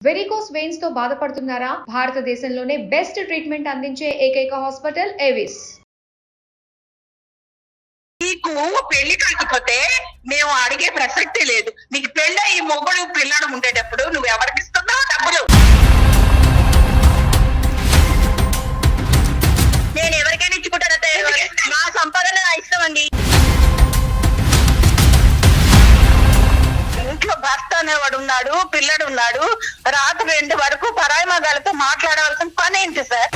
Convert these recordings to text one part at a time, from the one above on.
Varicose veins తో బాధపడుతున్నారా? భారతదేశంలోనే బెస్ట్ ట్రీట్మెంట్ అందించే ఏకైక హాస్పిటల్ ఏవిస్. నీకు పెళ్లి కాకపోతే మేము అడిగే ప్రసక్తి లేదు. నీకు పెళ్ళి ఈ మొగుడు పిల్లడు ఉండేటప్పుడు నువ్వు ఎవరికి ఇస్తున్నావు డబ్బులు? నేను ఎవరికైనా ఇచ్చుకుంటాను. నా సంపాదన నా ఇష్టం అండి. ఇంట్లో భర్త అనేవాడు ఉన్నాడు, పిల్లడు ఉన్నాడు. రాత్రి 2 వరకు పరాయి మగాళ్ళతో మాట్లాడవలసిన పని ఏంటి సార్?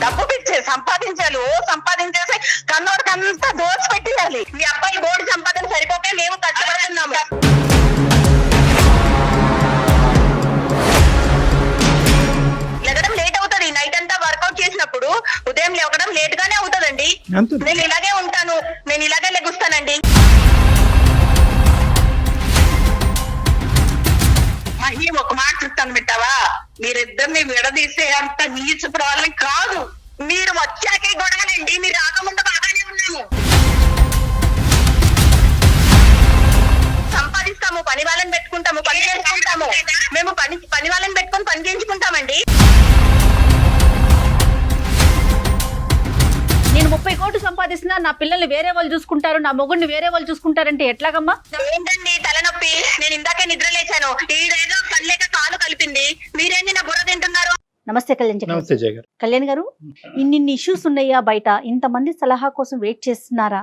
డబ్బు పిచ్చే సంపాదించాలి. సంపాదించేసి కన్నోడికంతా దోచి పెట్టేయాలి. మీ అబ్బాయి బోర్డు సంపాదన సరిపోతే మేము కష్టపడుతున్నాము. లెగడం లేట్ అవుతుంది. నైట్ అంతా వర్కౌట్ చేసినప్పుడు ఉదయం లేవడం లేట్ గానే అవుతుందండి. నేను ఇలాగే ఉంటాను, నేను ఇలాగే లెగుస్తానండి. మహి ఒక మాట చెప్తాను పెట్టావా, మీరిద్దరిని విడదీసే అంత నీచుపు వాళ్ళని కాదు. మీరు వచ్చాకే గొడవలండి, మీరు రాకముందు బాగానే ఉన్నాము. సంపాదిస్తాము, పని వాళ్ళని పెట్టుకుంటాము, పని చేసుకుంటాము. మేము పని వాళ్ళని పెట్టుకొని పని చేయించుకుంటామండి. నేను 30 కోట్లు సంపాదిస్తున్నా, నా పిల్లల్ని వేరే వాళ్ళు చూసుకుంటారు, నా మొగుడిని వేరే వాళ్ళు చూసుకుంటారంటే ఎట్లాగమ్మా? ఏంటండి తలనొప్పి? నేను ఇందాకే నిద్ర లేచాను. ఈడేదో పనిలేక కాలు కలిపింది, మీరేంటి నా బుర్ర తింటున్నారు? నమస్తే కళ్యాణ్ గారు. కళ్యాణ్ గారు, ఇన్ని ఇష్యూస్ ఉన్నాయా బయట? ఇంతమంది సలహా కోసం వెయిట్ చేస్తున్నారా?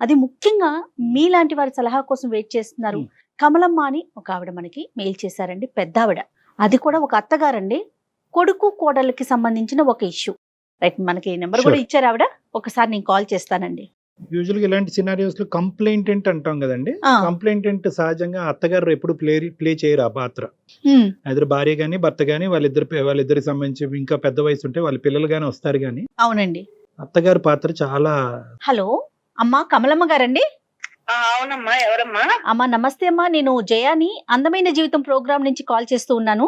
అది ముఖ్యంగా మీలాంటి వారి సలహా కోసం వెయిట్ చేస్తున్నారు. కమలమ్మ అని ఒక ఆవిడ మనకి మెయిల్ చేశారండి, పెద్ద ఆవిడ. అది కూడా ఒక అత్తగారండి, కొడుకు కోడలికి సంబంధించిన ఒక ఇష్యూ. రైట్, మనకి నెంబర్ కూడా ఇచ్చారు ఆవిడ. ఒకసారి నేను కాల్ చేస్తానండి. యూజువల్ గా ఇలాంటి సినారియోస్ లో కంప్లైంటెంట్ అంటాం కదండి. కంప్లైంటెంట్ సహజంగా అత్తగారు ఎప్పుడు ప్లే చేయరు ఆ పాత్ర. ఇద్దరు భార్య గాని భర్త గాని వాళ్ళిద్దరికి సంబంధించి ఇంకా పెద్ద వయసు ఉంటే వాళ్ళ పిల్లలు గాని వస్తారు గాని. అవునండి, అత్తగారి పాత్ర చాలా. హలో అమ్మా, కమలమ్మ గారండి? అవునమ్మా, ఎవరమ్మా? అమ్మా నమస్తే అమ్మా, నేను జయాని అందమైన జీవితం ప్రోగ్రామ్ నుంచి కాల్ చేస్తూ ఉన్నాను.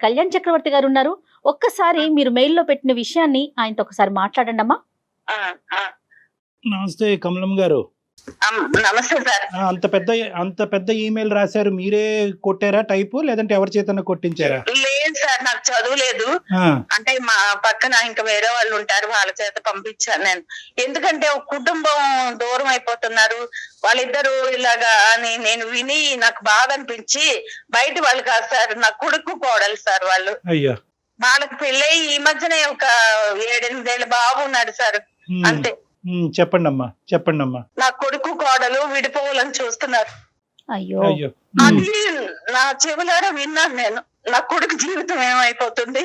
కళ్యాణ్ చక్రవర్తి గారు ఉన్నారు. ఒక్కసారి మీరు మెయిల్లో పెట్టిన విషయాన్ని ఆయనతో ఒకసారి మాట్లాడండి అమ్మా. నమస్తే కమలమ్మ గారు. నమస్తే సార్. అంత పెద్ద ఈమెయిల్ రాశారు, మీరే కొట్టారా టైపు, లేదంటే ఎవరి చేతన కొట్టించారా? లేదు సార్, నాకు చదువు లేదు. అంటే మా పక్కన ఇంకా వేరే వాళ్ళు ఉంటారు, వాళ్ళ చేత పంపించాను నేను. ఎందుకంటే ఒక కుటుంబం దూరం అయిపోతున్నారు వాళ్ళిద్దరు ఇలాగా అని నేను విని నాకు బాధ అనిపించి, బయట వాళ్ళు కాదు సార్, నా కొడుకు కోడలు సార్ వాళ్ళు. అయ్యా, వాళ్ళకి పెళ్ళై ఈ మధ్యనే ఒక 7-8 ఏళ్ళ బాబు ఉన్నాడు సార్, అంతే. చెప్పండి అమ్మా. నా కొడుకు కోడలు విడిపోవాలని చూస్తున్నారు. అయ్యో, అది నా చెవులారా విన్నాను నేను. నా కొడుకు జీవితం ఏమైపోతుంది,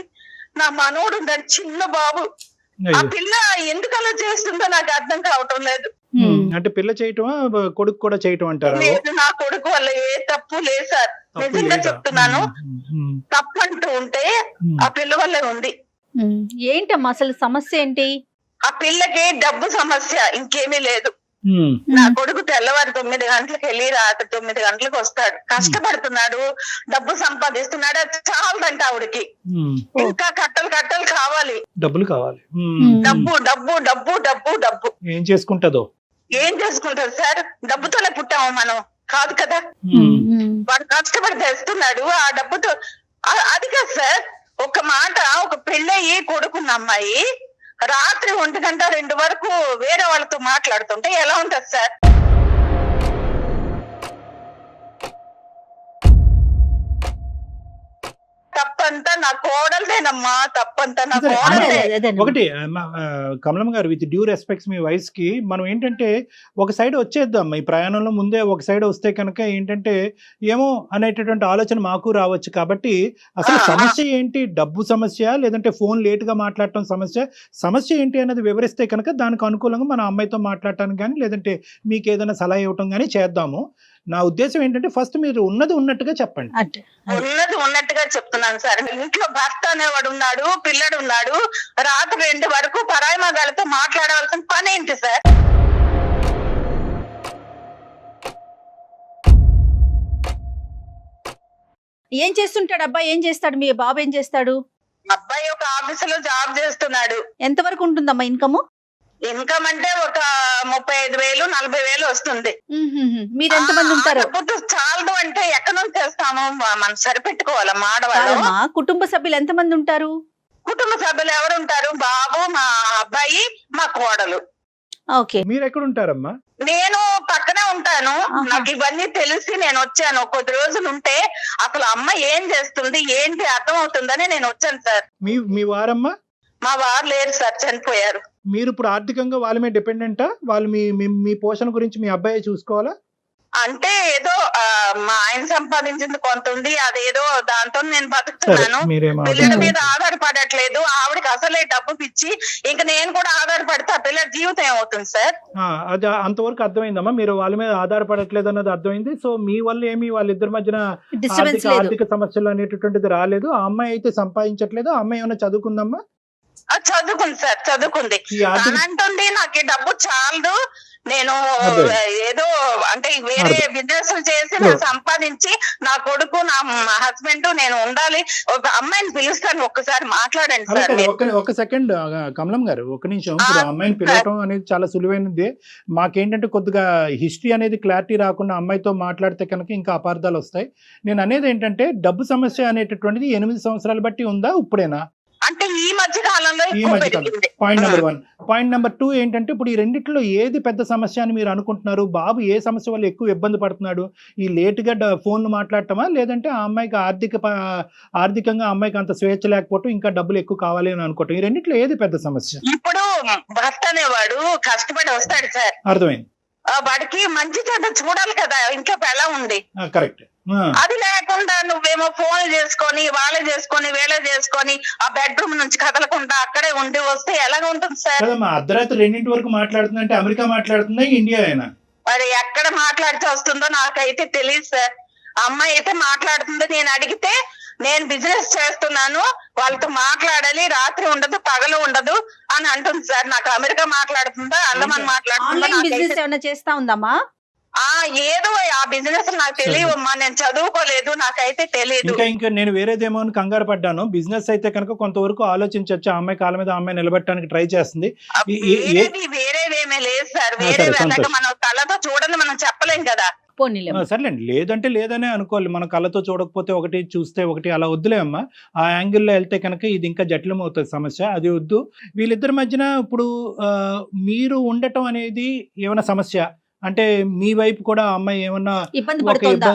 నా మనోడు ఉన్నాడు చిన్న బాబు, ఆ పిల్ల ఎందుకు అలా చేస్తుందో నాకు అర్థం కావటం లేదు. అంటే పిల్ల చేయటమా కొడుకు కూడా చేయటం అంటారా? లేదు, నా కొడుకు వల్ల ఏ తప్పు లేదు సార్, నిజంగా చెప్తున్నాను. తప్పు అంటూ ఉంటే ఆ పిల్ల వల్లే ఉంది. ఏంటమ్మా అసలు సమస్య ఏంటి? ఆ పిల్లకి డబ్బు సమస్య, ఇంకేమీ లేదు. నా కొడుకు తెల్లవారు 9 గంటలకు వెళ్ళి రాత్రి 9 గంటలకు వస్తాడు, కష్టపడుతున్నాడు, డబ్బు సంపాదిస్తున్నాడు. అది చాలదంట ఆవిడకి, ఇంకా కట్టలు కావాలి, డబ్బులు కావాలి. డబ్బు డబ్బు డబ్బు డబ్బు డబ్బు. ఏం చేసుకుంటదో? ఏం చేసుకుంటారు సార్? డబ్బుతోనే పుట్టాము మనం, కాదు కదా. వాడు కష్టపడి తెస్తున్నాడు ఆ డబ్బుతో. అది కాదు సార్, ఒక మాట, ఒక పెళ్ళయి కొడుకున్న అమ్మాయి రాత్రి 1 గంట 2 వరకు వేరే వాళ్ళతో మాట్లాడుతుంటే ఎలా ఉంటది సార్? తప్పంతా నా కోడలదేనమ్మా, తప్పంతా నా కోడలదే. ఒకటి కమలమ్మ గారు, with due respects me wife కి మనం ఏంటంటే ఒక సైడ్ వచ్చేద్దాం. ఈ ప్రయాణంలో ముందే ఒక సైడ్ వస్తే కనుక ఏంటంటే ఏమో అనేటటువంటి ఆలోచన మాకు రావచ్చు. కాబట్టి అసలు సమస్య ఏంటి? డబ్బు సమస్య, లేదంటే ఫోన్ లేట్ గా మాట్లాడటం సమస్య ఏంటి అన్నది వివరిస్తే కనుక దానికి అనుకూలంగా మన అమ్మాయితో మాట్లాడటానికి కానీ, లేదంటే మీకు ఏదైనా సలహా ఇవ్వటం కానీ చేద్దాము. నా ఉద్దేశం ఏంటంటే ఫస్ట్ మీరు ఉన్నది ఉన్నట్టుగా చెప్పండి. ఉన్నది ఉన్నట్టుగా చెప్తున్నాను సార్. ఇంట్లో భర్త అనేవాడు ఉన్నాడు, పిల్లడు ఉన్నాడు. రాత్రి 2 వరకు పరాయి మగాళ్ళతో మాట్లాడవలసిన పని ఏంటి సార్? ఏం చేస్తుంటాడు అబ్బాయి? ఏం చేస్తాడు మీ బాబు? ఏం చేస్తాడు? అబ్బాయి ఒక ఆఫీసులో జాబ్ చేస్తున్నాడు. ఎంతవరకు ఉంటుందమ్మా ఇన్కమ్? ఇన్కమ్ అంటే ఒక 35,000 40,000 వస్తుంది. మీరు ఎంతమంది ఉంటారు? చాలదు అంటే ఎక్కడ నుంచి చేస్తాము, మనం సరిపెట్టుకోవాలి ఆడవాళ్ళు. కాదమ్మా, కుటుంబ సభ్యులు ఎంతమంది ఉంటారు? కుటుంబ సభ్యులు ఎవరు ఉంటారు? బాబు, మా అబ్బాయి, మా కోడలు. ఓకే, మీరు ఎక్కడ ఉంటారమ్మా? నేను పక్కనే ఉంటాను. ఆహా. నాకు ఇవన్నీ తెలిసి నేను వచ్చాను. కొద్ది రోజులు ఉంటే అసలు అమ్మ ఏం చేస్తుంది ఏంటి అర్థం అవుతుందని నేను వచ్చాను సార్. మీ వారమ్మా? మా వారు లేరు సార్, చనిపోయారు. మీరు ఇప్పుడు ఆర్థికంగా వాళ్ళ మీద డిపెండెంటా? వాళ్ళు మీ పోషణ గురించి మీ అబ్బాయి చూసుకోవాలా? అంటే ఏదో మా ఆయన సంపాదించింది కొంత ఉంది, అదేదో దాంతో నేను సరే, బతుకుతున్నాను. మీరేం పిల్లల మీద ఆలోచించకండి. ఆధారపడట్లేదు. ఆవిడకి అసలే డబ్బు పిచ్చి. ఇంకా నేను కూడా ఆధారపడితే ఆ పిల్లల జీవితం ఏమవుతుంది సార్? అది అంతవరకు అర్థమైందమ్మా. మీరు వాళ్ళ మీద ఆధారపడట్లేదు అన్నది అర్థమైంది. సో మీ వల్ల ఏమి వాళ్ళిద్దరి మధ్యన డిస్టర్బెన్స్ లేదు. ఆర్థిక సమస్యలు అనేటటువంటిది రాలేదు. ఆ అమ్మాయి అయితే సంపాదించట్లేదు. ఆ అమ్మాయి ఏమైనా చదువుకుందమ్మా? చదువుకుంది సార్, చదువుకుంది. ఈ ఆర్థిక అంటుంది నాకు ఈ డబ్బు చాలదు, నేను అదే. ఏదో అంటే వేరే అదే. బిజినెస్ చేసి నేను సంపాదించి నా కొడుకు నా హస్బెండ్ నేను ఉండాలి. ఒక అమ్మాయిని పిలుస్తాను, ఒక్కసారి మాట్లాడండి అలా సార్. కాదు, ఒక సెకండ్ కమలం గారు, ఒక నిమిషం. ఇప్పుడు అమ్మాయిని పిలవటం అనేది చాలా సులువైనది. మాకేంటంటే కొద్దిగా హిస్టరీ అనేది క్లారిటీ రాకుండా అమ్మాయితో మాట్లాడితే కనుక ఇంకా అపార్థాలు వస్తాయి. నేను అనేది ఏంటంటే డబ్బు సమస్య అనేటటువంటిది 8 సంవత్సరాలు బట్టి ఉందా, ఇప్పుడేనా? అంటే ఈ మధ్య కాలంలో ఈ ఎక్కువ మధ్య కాలం. పెరిగింది. Point number 1. పాయింట్ నెంబర్ 2 ఏంటంటే ఇప్పుడు ఈ రెండిట్లో ఏది పెద్ద సమస్య అని మీరు అనుకుంటున్నారు? బాబు ఏ సమస్య వల్ల ఎక్కువ ఇబ్బంది పడుతున్నాడు? ఈ లేటుగా ఫోన్లు మాట్లాడటమా, లేదంటే ఆ అమ్మాయికి ఆర్థికంగా అమ్మాయికి అంత స్వేచ్ఛ లేకపోవటం, ఇంకా డబ్బులు ఎక్కువ కావాలి అని అనుకోవటం? ఈ రెండిట్లో ఏది పెద్ద సమస్య? ఇప్పుడు భర్త అనేవాడు కష్టపడి వస్తాడు సార్. అర్థమైంది. వాడికి మంచి చెడ్డ చూడాలి కదా ఇంట్లో ఎలా ఉంది. కరెక్ట్. అది లేకుండా నువ్వేమో ఫోన్ చేసుకొని వాళ్ళే చేసుకొని వీళ్ళే చేసుకొని ఆ బెడ్రూమ్ నుంచి కదలకుండా అక్కడే ఉండి వస్తే ఎలాగ ఉంటుంది సార్? కదమ్మా, అర్ధరాత్రి 2 వరకు మాట్లాడుతుందంటే అమెరికా మాట్లాడుతుందా, ఇండియా అయినా? మరి ఎక్కడ మాట్లాడితే వస్తుందో నాకైతే తెలియదు సార్. అమ్మాయి అయితే మాట్లాడుతుంది. నేను అడిగితే నేను బిజినెస్ చేస్తున్నాను, వాళ్ళతో మాట్లాడాలి, రాత్రి ఉండదు పగలు ఉండదు అని అంటుంది సార్. నాకు అమెరికా మాట్లాడుతుందా అండమాన్ మాట్లాడుతుందా ఆన్లైన్ బిజినెస్ నాకైతే ఏమైనా చేస్తా ఉందమ్మా? ఏదో ఆ బిజినెస్ నాకు తెలియవమ్మా, నేను చదువుకోలేదు, నాకైతే తెలియదు. ఇంకా నేను వేరేదేమో అని కంగారు పడ్డాను. బిజినెస్ అయితే కనుక కొంతవరకు ఆలోచించవచ్చు. ఆ అమ్మాయి కాళ్ళ మీద అమ్మాయి నిలబెట్టడానికి ట్రై చేస్తుంది. వేరేవేమీ లేదు సార్. సరే, వేరే సంతోషం. మనం కళ్ళతో చూడని మనం చెప్పలేం కదా. సర్లేండి, లేదంటే లేదనే అనుకోవాలి. మన కళ్ళతో చూడకపోతే ఒకటి, చూస్తే ఒకటి, అలా వద్దులే అమ్మా. ఆ యాంగిల్లో వెళ్తే కనుక ఇది ఇంకా జటిలం అవుతుంది సమస్య. అది వద్దు. వీళ్ళిద్దరి మధ్యన ఇప్పుడు మీరు ఉండటం అనేది ఏమైనా సమస్య అంటే మీ వైపు కూడా అమ్మాయి ఏమన్నా ఇబ్బంది ఒక పడుతుందా?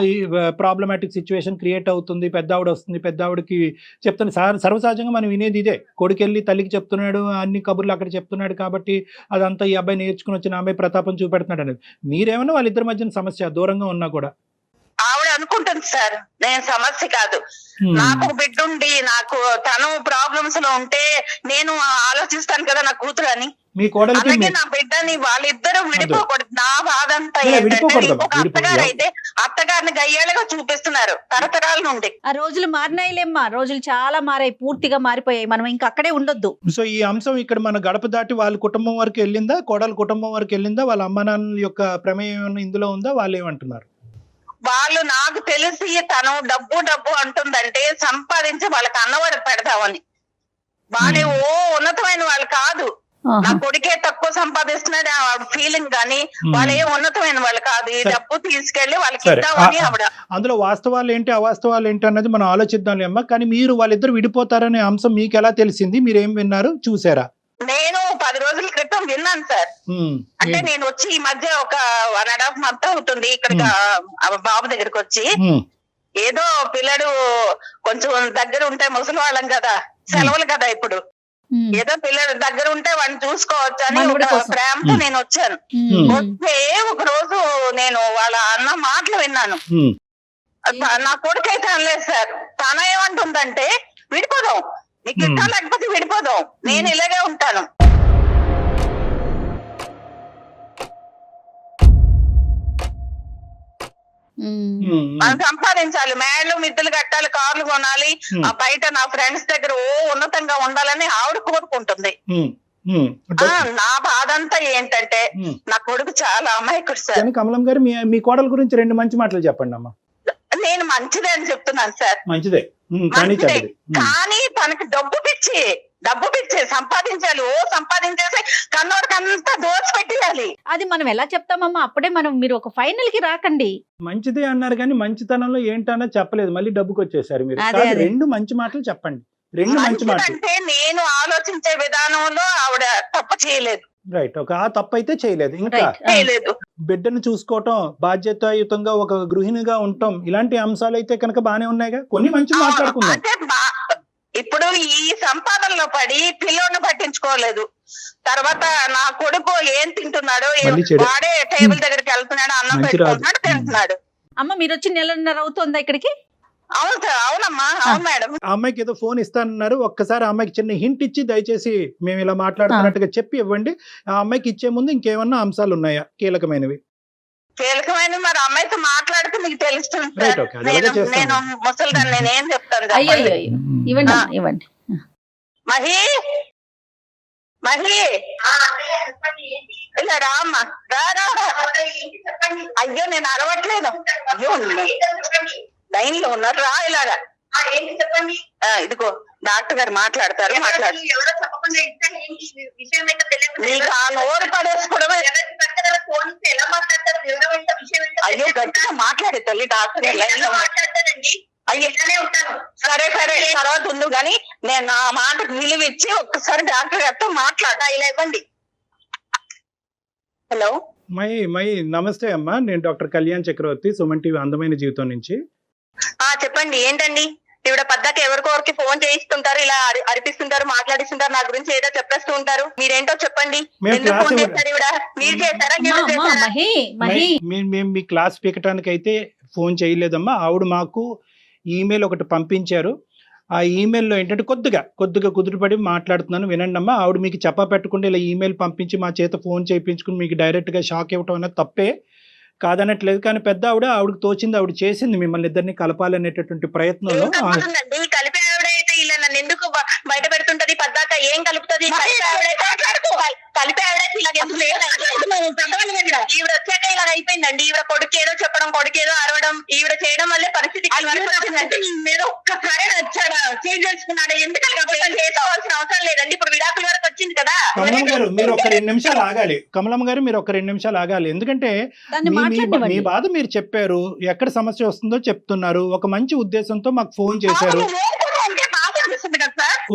ప్రాబ్లమాటిక్ సిచ్యువేషన్ క్రియేట్ అవుతుంది, పెద్ద ఆవిడ వస్తుంది, పెద్ద ఆవిడకి చెప్తాను. సర్వసహజంగా మనం వినేది ఇదే, కొడుకెళ్ళి తల్లికి చెప్తున్నాడు, అన్ని కబుర్లు అక్కడ చెప్తున్నాడు కాబట్టి అదంతా ఈ అబ్బాయి నేర్చుకుని వచ్చిన అమ్మాయి ప్రతాపం చూపెడుతున్నాడు అనేది. మీరేమన్నా వాళ్ళిద్దరి మధ్యన సమస్య దూరంగా ఉన్నా కూడా? ఆవిడ అనుకుంటుంది సార్ నేను సమస్య కాదు. నాకు ఒక బిడ్డ ఉండి నాకు తను ప్రాబ్లమ్స్ లో ఉంటే నేను ఆలోచిస్తాను కదా నా కూతురు అని. మీ కోడలికి అలాగే నా బిడ్డని వాళ్ళిద్దరూ విడిపోకూడదు. నా బాధ అంతా ఏంటంటే ఇంకొక అత్తగారు అయితే అత్తగారిని గయ్యాలుగా చూపిస్తున్నారు తరతరాల నుండి. ఆ రోజులు మారినాయిలేమ్మా, రోజులు చాలా మారాయి, పూర్తిగా మారిపోయాయి. మనం ఇంకా అక్కడే ఉండొద్దు. సో ఈ అంశం ఇక్కడ మన గడప దాటి వాళ్ళ కుటుంబం వరకు వెళ్ళిందా, కోడల కుటుంబం వరకు వెళ్ళిందా, వాళ్ళ అమ్మ నాన్నల యొక్క ప్రమేయం ఇందులో ఉందా? వాళ్ళు ఏమంటున్నారు? వాళ్ళు నాకు తెలిసి తను డబ్బు డబ్బు అంటుందంటే సంపాదించి వాళ్ళకి అన్నవాడికి పెడదామని. వాళ్ళే ఉన్నతమైన వాళ్ళు కాదు. నా కొడుకే తక్కువ సంపాదిస్తున్నాడు ఫీలింగ్ గానీ వాళ్ళు ఏ ఉన్నతమైన వాళ్ళు కాదు. ఈ డబ్బు తీసుకెళ్లి వాళ్ళకి ఇద్దామని ఆవిడ. అందులో వాస్తవాలు ఏంటి అవాస్తవాలు ఏంటి అన్నది మనం ఆలోచిద్దాం అమ్మా. కానీ మీరు వాళ్ళిద్దరు విడిపోతారనే అంశం మీకు ఎలా తెలిసింది? మీరు ఏం విన్నారు, చూసారా? నేను 10 రోజుల క్రితం విన్నాను సార్. అంటే నేను వచ్చి ఈ మధ్య ఒక 1.5 month అవుతుంది ఇక్కడ బాబు దగ్గరికి వచ్చి. ఏదో పిల్లడు కొంచెం దగ్గర ఉంటే ముసలి వాళ్ళం కదా, సెలవులు కదా ఇప్పుడు, ఏదో పిల్లడు దగ్గర ఉంటే వాడిని చూసుకోవచ్చు అని ఒక ప్రేమతో నేను వచ్చాను. వస్తే ఒక రోజు నేను వాళ్ళ అన్న మాటలు విన్నాను. నా కొడుకైతే అనలేదు సార్. తన ఏమంటుందంటే విడిపోదాం, నీకు ఇష్టం లేకపోతే విడిపోదాం, నేను ఇలాగే ఉంటాను. మనం సంపాదించాలి, మేడలు మిద్దెలు కట్టాలి, కార్లు కొనాలి, బయట నా ఫ్రెండ్స్ దగ్గర ఉన్నతంగా ఉండాలని ఆవిడ కోరుకుంటుంది. నా బాధ అంతా ఏంటంటే నా కొడుకు చాలా అమాయకుడు సార్. కమలం గారు మీ కోడల గురించి 2 మంచి మాటలు చెప్పండి అమ్మా. నేను మంచిదే అని చెప్తున్నాను సార్. మంచిదే, కానీ తనకి డబ్బు పిచ్చి. డబ్బు పిచ్చే సంపాదించాలి, సంపాదించేసి కన్నోడికంతా దోచి పెట్టేయాలి. అది మనం ఎలా చెప్తామమ్మా? అప్పుడే మీరు ఒక ఫైనల్ కి రాకండి. మంచిదే అన్నారు కానీ మంచితనంలో ఏంటన్నా చెప్పలేదు, మళ్ళీ డబ్బుకి వచ్చేసారు మీరు. అదే, కాదు, అదే. 2 మంచి మాటలు చెప్పండి, 2 మంచి మాటలు. అంటే నేను ఆలోచించే విధానంలో ఆవిడ తప్పు చేయలేదు. రైట్, ఒక ఆ తప్పు అయితే చేయలేదు. ఇంకా Right. చేయలేదు. బిడ్డను చూసుకోవటం, బాధ్యతాయుతంగా ఒక గృహిణిగా ఉండటం, ఇలాంటి అంశాలు అయితే కనుక బానే ఉన్నాయిగా. కొన్ని మంచి మాట్లాడుకుందాం. అంటే ఇప్పుడు ఈ సంపాదనలో పడి పిల్లోని పట్టించుకోలేదు. తర్వాత నా కొడుకు ఏం తింటున్నాడో, మళ్ళీ చెడు. వాడే టేబుల్ దగ్గరికి వెళ్తున్నాడు, అన్నం మంచి రాదు. పెట్టుకుంటున్నాడు, తింటున్నాడు. అమ్మ మీరు వచ్చి 1.5 నెలలు అవుతుందా ఇక్కడికి? అవును సార్, అవునమ్మా, అవును మేడం. ఆ అమ్మాయికి ఏదో ఫోన్ ఇస్తానన్నారు, ఒక్కసారి ఆ అమ్మాయికి చిన్న హింట్ ఇచ్చి దయచేసి మేము ఇలా మాట్లాడుతున్నట్టుగా చెప్పి ఇవ్వండి. ఆ అమ్మాయికి ఇచ్చే ముందు ఇంకేమన్నా అంశాలు ఉన్నాయా కీలకమైనవి? కీలకమైన మరి అమ్మాయితో మాట్లాడితే మీకు తెలుస్తుంది Right, సార్. okay. అది అలాగే చేస్తాను. నేను ముసలిదాన్ని, నేనేం చెప్తాను అయ్యో చెప్పండి. అయ్యో, ఇవ్వండి అమ్మా, ఇవ్వండి. మహి మహి ఇలా రా అమ్మా, రా రా రా. అయ్యో నేను అరవట్లేదు, అయ్యో లైన్ లో ఉన్నారు, రా ఇలాగా. ఇదిగో డాక్టర్ గారు మాట్లాడతారు, మాట్లాడు. నీకు ఆ నోరు పడేసుకోవడమే. అయ్యో గట్టిగా మాట్లాడే తల్లి, డాక్టర్ గారు లైన్ లో అయ్యో సరే సరే తర్వాత ఉండు గాని నేను నా మాటకు విలువ ఇచ్చి ఒక్కసారి డాక్టర్ గారితో మాట్లాడా. ఇలా ఇవ్వండి. హలో మై నమస్తే అమ్మా, నేను డాక్టర్ కళ్యాణ్ చక్రవర్తి, సుమన్ టీవీ అందమైన జీవితం నుంచి. చెప్పండి ఏంటండి? ఈవిడ పద్దాక ఎవరికొరికి ఫోన్ చేయిస్తుంటారు, ఇలా అరిపిస్తుంటారు, మాట్లాడిస్తుంటారు, నా గురించి ఏదో చెప్పేస్తూ ఉంటారు. మీరేంటో చెప్పండి. ఎందుకు ఫోన్ చేస్తారు ఈవిడ? మీరు చేస్తారా? అమ్మా, అమ్మా, మహి మహి మేము మీ క్లాస్ పీకటానికి అయితే ఫోన్ చేయలేదమ్మా. ఆవిడ మాకు ఈమెయిల్ ఒకటి పంపించారు. ఆ ఈమెయిల్లో ఏంటంటే కొద్దిగా కుదురుపడి మాట్లాడుతున్నాను, వినండి అమ్మా. ఆవిడ మీకు చెప్పా పెట్టకుండా ఇలా ఈమెయిల్ పంపించి మా చేత ఫోన్ చేయించుకుని మీకు డైరెక్ట్గా షాక్ ఇవ్వటం అనేది తప్పే కాదనట్లేదు. కానీ పెద్ద ఆవిడకి తోచింది ఆవిడ చేసింది, మిమ్మల్ని ఇద్దరిని కలపాలనేటటువంటి ప్రయత్నంలో. కలిపే ఆవిడైతే ఇలా నన్ను ఎందుకు బయట పెడుతుంటది? పద్దాక ఏం కలుపుతుంది? కలిపే ఆవిడైతే ఇలా ఈవిడ వచ్చాక ఇలా అయిపోయిందండి. ఈవిడ కొడుకు ఏదో చెప్పడం, కొడుకు ఏదో అరవడం, ఈవిడ చేయడం వల్లే పరిస్థితి మీద ఒక్కసారి వచ్చాడా, చేంజ్ చేసుకున్నాడా? ఎందుకంటే చేసుకోవాల్సిన అవసరం లేదండి. ఇప్పుడు విడాకుల వరకు వచ్చింది కదా. కమలమ్మ గారు మీరు ఒక 2 నిమిషాలు ఆగాలి. కమలమ్మ గారు మీరు ఒక 2 నిమిషాలు ఆగాలి. ఎందుకంటే దాన్ని మీ మాట్లాడనివ్వండి. బాధ మీరు చెప్పారు, ఎక్కడ సమస్య వస్తుందో చెప్తున్నారు, ఒక మంచి ఉద్దేశంతో మాకు ఫోన్ చేశారు.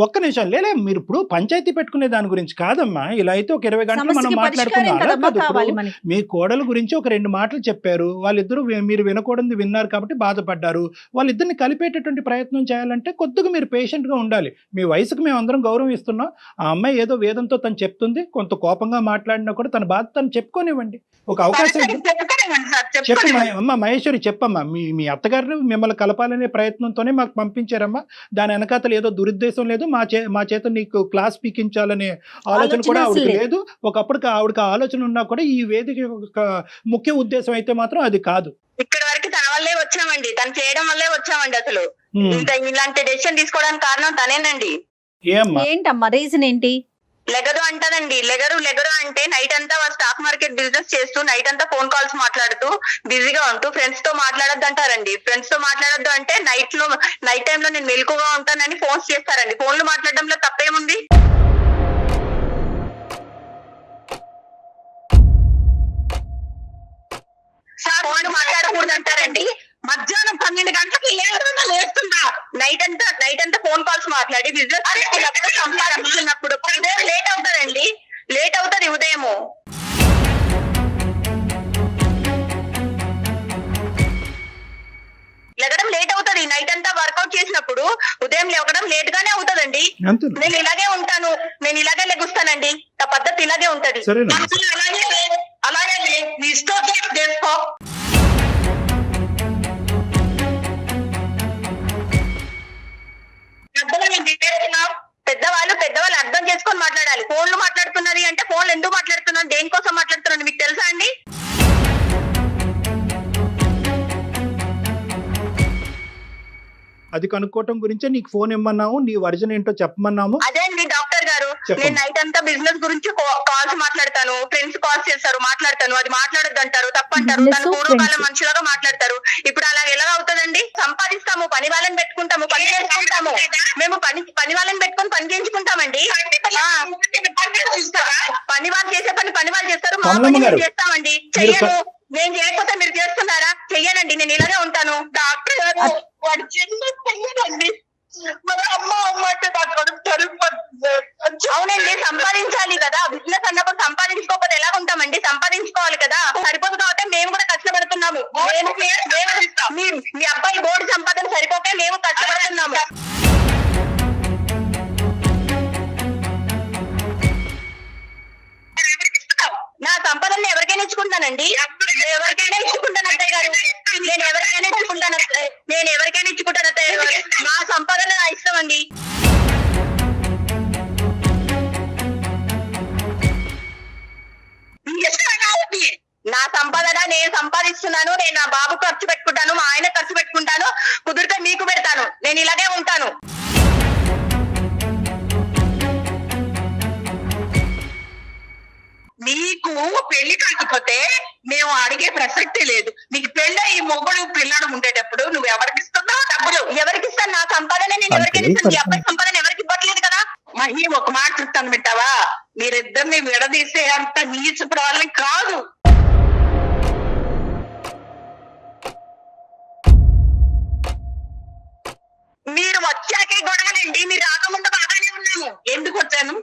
ఒక్క నిమిషం లేలే, మీరు ఇప్పుడు పంచాయతీ పెట్టుకునే దాని గురించి కాదమ్మా. ఇలా అయితే ఒక 20 గంటలు మనం సమస్యకి పరిష్కారం మాట్లాడుకున్నాం. కదమ్మా కావాలి మనకి. మీ కోడల గురించి ఒక 2 మాటలు చెప్పారు, వాళ్ళిద్దరూ మీరు వినకూడదు విన్నారు కాబట్టి బాధపడ్డారు. వాళ్ళిద్దరిని కలిపేటటువంటి ప్రయత్నం చేయాలంటే కొద్దిగా మీరు పేషెంట్ గా ఉండాలి. మీ వయసుకు మేము అందరం గౌరవం ఇస్తున్నాం. ఆ అమ్మాయి ఏదో వేదంతో తను చెప్తుంది, కొంత కోపంగా మాట్లాడినా కూడా తన బాధ తను చెప్పుకోనివ్వండి, ఒక అవకాశం. చెప్పు అమ్మ మహేశ్వరి, చెప్పమ్మా. మీ అత్తగారిని మిమ్మల్ని కలపాలనే ప్రయత్నంతోనే మాకు పంపించారమ్మా. దాని వెనకాతలు ఏదో దురుద్దేశం లేదు, మా చేత నీకు క్లాస్ పీకించాలనే ఆలోచన కూడా ఆవిడకి లేదు. ఒకప్పటికి ఆవిడకి ఆలోచన ఉన్నా కూడా ఈ వేదిక ఒక ముఖ్య ఉద్దేశం అయితే మాత్రం అది కాదు. ఇక్కడ వరకు తన వల్లే వచ్చామండి, తను చేయడం వల్లే వచ్చామండి. అసలు ఇలాంటి డెసిషన్ తీసుకోవడానికి కారణం తనేనండి. ఏమ్మా ఏంటమ్మా రీజన్ ఏంటి? లెగరు అంటదండి. లెగరు అంటే నైట్ అంతా స్టాక్ మార్కెట్ బిజినెస్ చేస్తూ, నైట్ అంతా ఫోన్ కాల్స్ మాట్లాడుతూ బిజీగా ఉంటూ ఫ్రెండ్స్ తో మాట్లాడొద్దు అంటారండి. ఫ్రెండ్స్ తో మాట్లాడొద్దు అంటే నైట్ టైమ్ లో నేను మెలకుగా ఉంటానని ఫోన్స్ చేస్తారండి. ఫోన్లు మాట్లాడడంలో తప్పేముంది? ఫోన్లు మాట్లాడకూడదు అంటారండి. మధ్యాహ్నం 12 గంటలకు లేస్తుందా? నైట్ అంతా ఫోన్ కాల్స్ మాట్లాడి బిజినెస్ సంపాదించినప్పుడు లేట్ అవుతారండి, లేట్ అవుతుంది ఉదయము. లెగడం లేట్ అవుతుంది. నైట్ అంతా వర్కౌట్ చేసినప్పుడు ఉదయం లేవడం లేట్ గానే అవుతుందండి. నేను ఇలాగే ఉంటాను, నేను ఇలాగే లెగుస్తానండి. నా పద్ధతి ఇలాగే ఉంటది. అలాగే నీ ఇష్టం చేసుకో. పెద్దవాళ్ళు అర్థం చేసుకొని మాట్లాడాలి. ఫోన్లు మాట్లాడుతున్నది అంటే ఫోన్లు ఎందుకు మాట్లాడుతున్నారు, దేనికోసం మాట్లాడుతున్నారు మీకు తెలుసా అండి? అది కనుక్కోవటం గురించే నీకు ఫోన్ ఇమ్మన్నాము, నీ వర్జన్ ఏంటో చెప్పమన్నాము. అదే అండి డాక్టర్ గారు, నేను నైట్ అంతా బిజినెస్ గురించి కాల్స్ మాట్లాడతాను, ఫ్రెండ్స్ కాల్స్ చేస్తారు, మాట్లాడతాను. అది మాట్లాడొద్దు అంటారు, తప్పంటారు. తన పూర్వకాలం మనుషులుగా మాట్లాడతారు. ఇప్పుడు అలా ఎలా అవుతుందండి? సంపాదిస్తాము, పని వాళ్ళని పెట్టుకుంటాము, పని చేసుకుంటాము. మేము పని వాళ్ళని పెట్టుకొని పని చేయించుకుంటామండి. పని వాళ్ళు చేసే పని వాళ్ళు చేస్తారు, మా పని మేము చేస్తామండి. చెయ్యను, నేను చేయకపోతే మీరు చేస్తున్నారా? చెయ్యనండి, నేను ఇలాగే ఉంటాను. డాక్టర్ గారు వాడు చిన్న చెయ్యనండి. మరి అమ్మ అంటే నాకు అవునండి, సంపాదించాలి కదా. బిజినెస్ అన్నప్పుడు సంపాదించుకోకపోతే ఎలా ఉంటామండి? సంపాదించుకోవాలి కదా. సరిపోదు కాబట్టి మేము కూడా కష్టపడుతున్నాము. మీ అబ్బాయి బోర్డు సంపాదన సరిపోతే మేము కష్టపడుతున్నాము. నా సంపదను ఎవరికైనా ఇచ్చుకుంటానండి, ఎవరికైనా ఇచ్చుకుంటాను అత్తయ్య గారు. నేను ఎవరికైనా ఇచ్చుకుంటాను అత్తయ్య గారు. నా సంపదన నా ఇష్టం అండి. నా సంపాదన నేను సంపాదిస్తున్నాను. నేను నా బాబు ఖర్చు పెట్టుకుంటాను, మా ఆయన ఖర్చు పెట్టుకుంటాను, కుదిరితే మీకు పెడతాను. నేను ఇలాగే ఉంటాను. నీకు పెళ్లి కాకపోతే మేము అడిగే ప్రసక్తే లేదు. నీకు పెళ్ళి ఈ మొగుడు పిల్లడు ఉండేటప్పుడు నువ్వు ఎవరికి ఇస్తున్నావు డబ్బులు? ఎవరికి ఇస్తాను? నా సంపాదన నేను ఎవరికైనా ఇస్తాను. ఈ అబ్బాయి సంపాదన ఎవరికి ఇవ్వట్లేదు కదా. మహి ఒక మాట చెప్తాను వింటావా? మీరిద్దరిని విడదీసే అంత నీచుకున్న వాళ్ళని కాదు. మీరు వచ్చాకే గొడవలండి. మీరు రాకముందు బాగానే ఉన్నాము. ఎందుకు వచ్చాను?